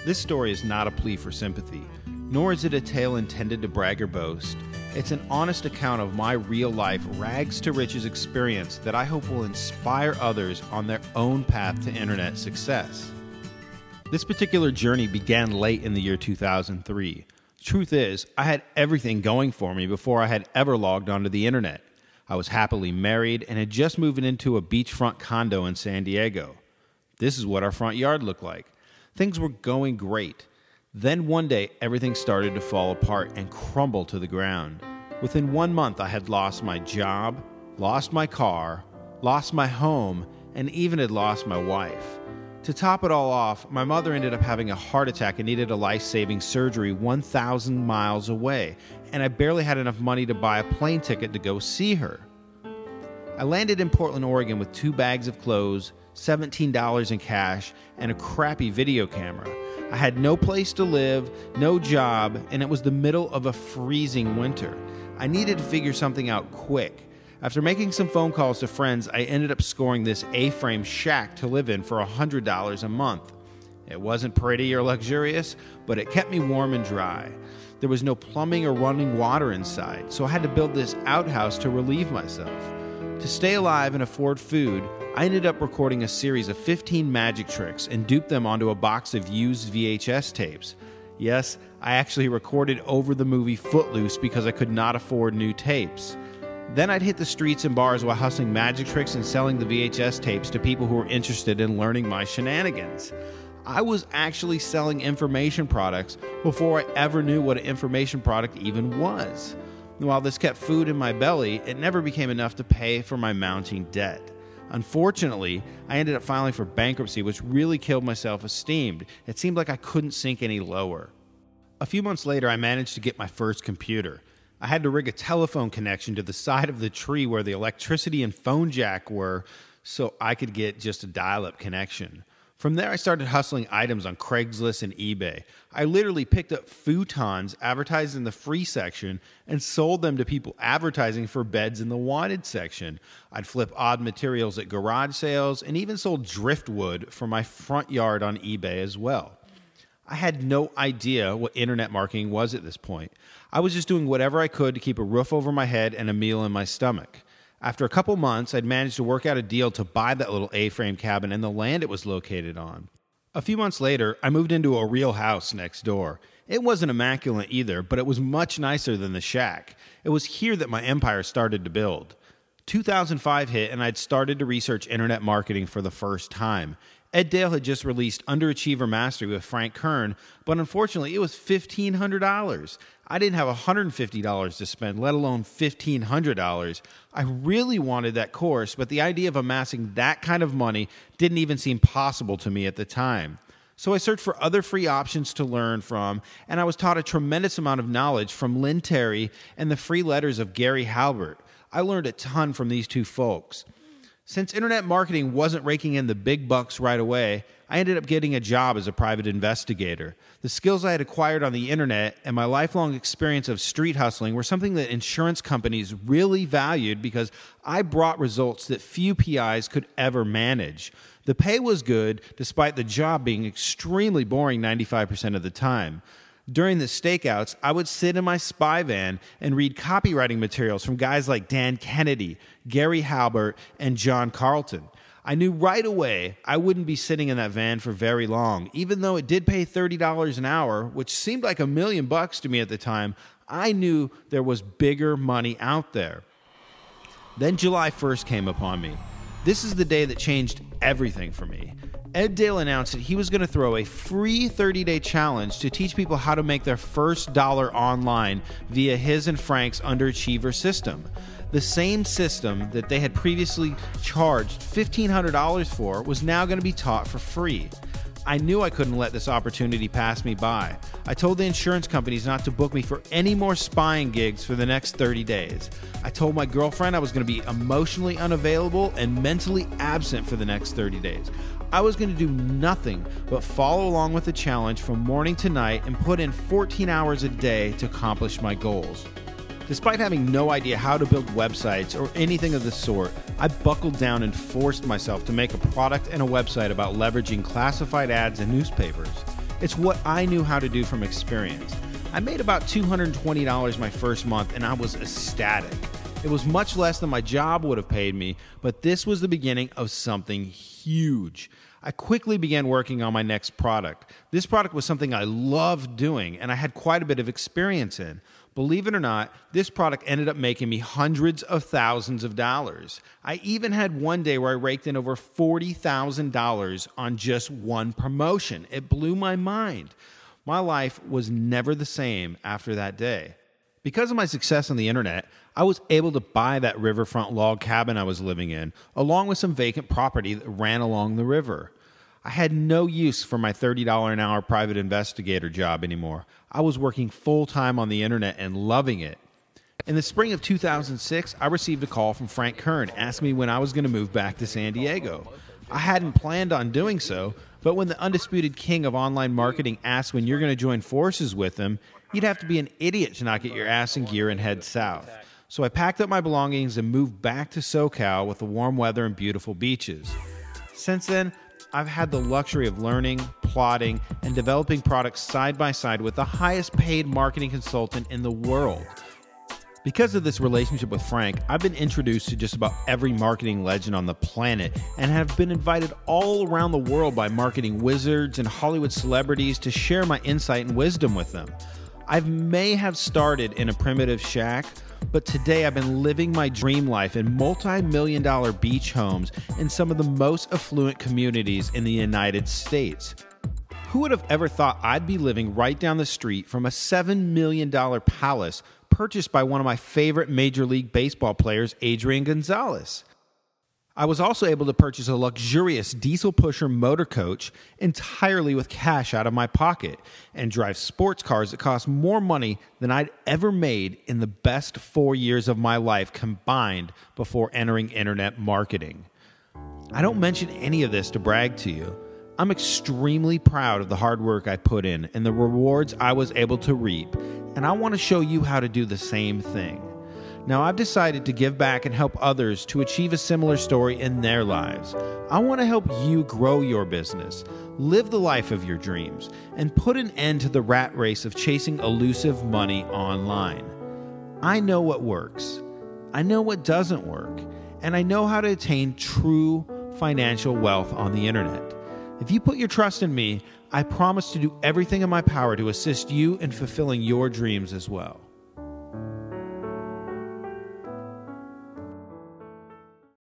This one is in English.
This story is not a plea for sympathy, nor is it a tale intended to brag or boast. It's an honest account of my real-life, rags-to-riches experience that I hope will inspire others on their own path to internet success. This particular journey began late in the year 2003. Truth is, I had everything going for me before I had ever logged onto the internet. I was happily married and had just moved into a beachfront condo in San Diego. This is what our front yard looked like. Things were going great. Then one day, everything started to fall apart and crumble to the ground. Within 1 month, I had lost my job, lost my car, lost my home, and even had lost my wife. To top it all off, my mother ended up having a heart attack and needed a life-saving surgery 1,000 miles away, and I barely had enough money to buy a plane ticket to go see her. I landed in Portland, Oregon with 2 bags of clothes, $17 in cash, and a crappy video camera. I had no place to live, no job, and it was the middle of a freezing winter. I needed to figure something out quick. After making some phone calls to friends, I ended up scoring this A-frame shack to live in for $100 a month. It wasn't pretty or luxurious, but it kept me warm and dry. There was no plumbing or running water inside, so I had to build this outhouse to relieve myself. To stay alive and afford food, I ended up recording a series of 15 magic tricks and duped them onto a box of used VHS tapes. Yes, I actually recorded over the movie Footloose because I could not afford new tapes. Then I'd hit the streets and bars while hustling magic tricks and selling the VHS tapes to people who were interested in learning my shenanigans. I was actually selling information products before I ever knew what an information product even was. While this kept food in my belly, it never became enough to pay for my mounting debt. Unfortunately, I ended up filing for bankruptcy, which really killed my self-esteem. It seemed like I couldn't sink any lower. A few months later, I managed to get my first computer. I had to rig a telephone connection to the side of the tree where the electricity and phone jack were so I could get just a dial-up connection. From there, I started hustling items on Craigslist and eBay. I literally picked up futons advertised in the free section and sold them to people advertising for beds in the wanted section. I'd flip odd materials at garage sales and even sold driftwood for my front yard on eBay as well. I had no idea what internet marketing was at this point. I was just doing whatever I could to keep a roof over my head and a meal in my stomach. After a couple months, I'd managed to work out a deal to buy that little A-frame cabin and the land it was located on. A few months later, I moved into a real house next door. It wasn't immaculate either, but it was much nicer than the shack. It was here that my empire started to build. 2005 hit and I'd started to research internet marketing for the first time. Ed Dale had just released Underachiever Mastery with Frank Kern, but unfortunately it was $1,500. I didn't have $150 to spend, let alone $1,500. I really wanted that course, but the idea of amassing that kind of money didn't even seem possible to me at the time. So I searched for other free options to learn from, and I was taught a tremendous amount of knowledge from Lynn Terry and the free letters of Gary Halbert. I learned a ton from these two folks. Since internet marketing wasn't raking in the big bucks right away, I ended up getting a job as a private investigator. The skills I had acquired on the internet and my lifelong experience of street hustling were something that insurance companies really valued because I brought results that few PIs could ever manage. The pay was good, despite the job being extremely boring 95% of the time. During the stakeouts, I would sit in my spy van and read copywriting materials from guys like Dan Kennedy, Gary Halbert, and John Carlton. I knew right away I wouldn't be sitting in that van for very long. Even though it did pay $30 an hour, which seemed like $1 million to me at the time, I knew there was bigger money out there. Then July 1st came upon me. This is the day that changed everything for me. Ed Dale announced that he was going to throw a free 30-day challenge to teach people how to make their first dollar online via his and Frank's Underachiever system. The same system that they had previously charged $1,500 for was now going to be taught for free. I knew I couldn't let this opportunity pass me by. I told the insurance companies not to book me for any more spying gigs for the next 30 days. I told my girlfriend I was going to be emotionally unavailable and mentally absent for the next 30 days. I was going to do nothing but follow along with the challenge from morning to night and put in 14 hours a day to accomplish my goals. Despite having no idea how to build websites or anything of the sort, I buckled down and forced myself to make a product and a website about leveraging classified ads in newspapers. It's what I knew how to do from experience. I made about $220 my first month, and I was ecstatic. It was much less than my job would have paid me, but this was the beginning of something huge. I quickly began working on my next product. This product was something I loved doing, and I had quite a bit of experience in. Believe it or not, this product ended up making me hundreds of thousands of dollars. I even had one day where I raked in over $40,000 on just one promotion. It blew my mind. My life was never the same after that day. Because of my success on the internet, I was able to buy that riverfront log cabin I was living in, along with some vacant property that ran along the river. I had no use for my $30 an hour private investigator job anymore. I was working full-time on the internet and loving it. In the spring of 2006, I received a call from Frank Kern asking me when I was going to move back to San Diego. I hadn't planned on doing so, but when the undisputed king of online marketing asks when you're going to join forces with him, you'd have to be an idiot to not get your ass in gear and head south. So I packed up my belongings and moved back to SoCal with the warm weather and beautiful beaches. Since then, I've had the luxury of learning, plotting, and developing products side by side with the highest paid marketing consultant in the world. Because of this relationship with Frank, I've been introduced to just about every marketing legend on the planet and have been invited all around the world by marketing wizards and Hollywood celebrities to share my insight and wisdom with them. I may have started in a primitive shack, but today I've been living my dream life in multi-million-dollar beach homes in some of the most affluent communities in the United States. Who would have ever thought I'd be living right down the street from a $7 million palace purchased by one of my favorite Major League Baseball players, Adrian Gonzalez? I was also able to purchase a luxurious diesel pusher motor coach entirely with cash out of my pocket and drive sports cars that cost more money than I'd ever made in the best 4 years of my life combined before entering internet marketing. I don't mention any of this to brag to you. I'm extremely proud of the hard work I put in and the rewards I was able to reap, and I want to show you how to do the same thing. Now, I've decided to give back and help others to achieve a similar story in their lives. I want to help you grow your business, live the life of your dreams, and put an end to the rat race of chasing elusive money online. I know what works. I know what doesn't work. And I know how to attain true financial wealth on the internet. If you put your trust in me, I promise to do everything in my power to assist you in fulfilling your dreams as well.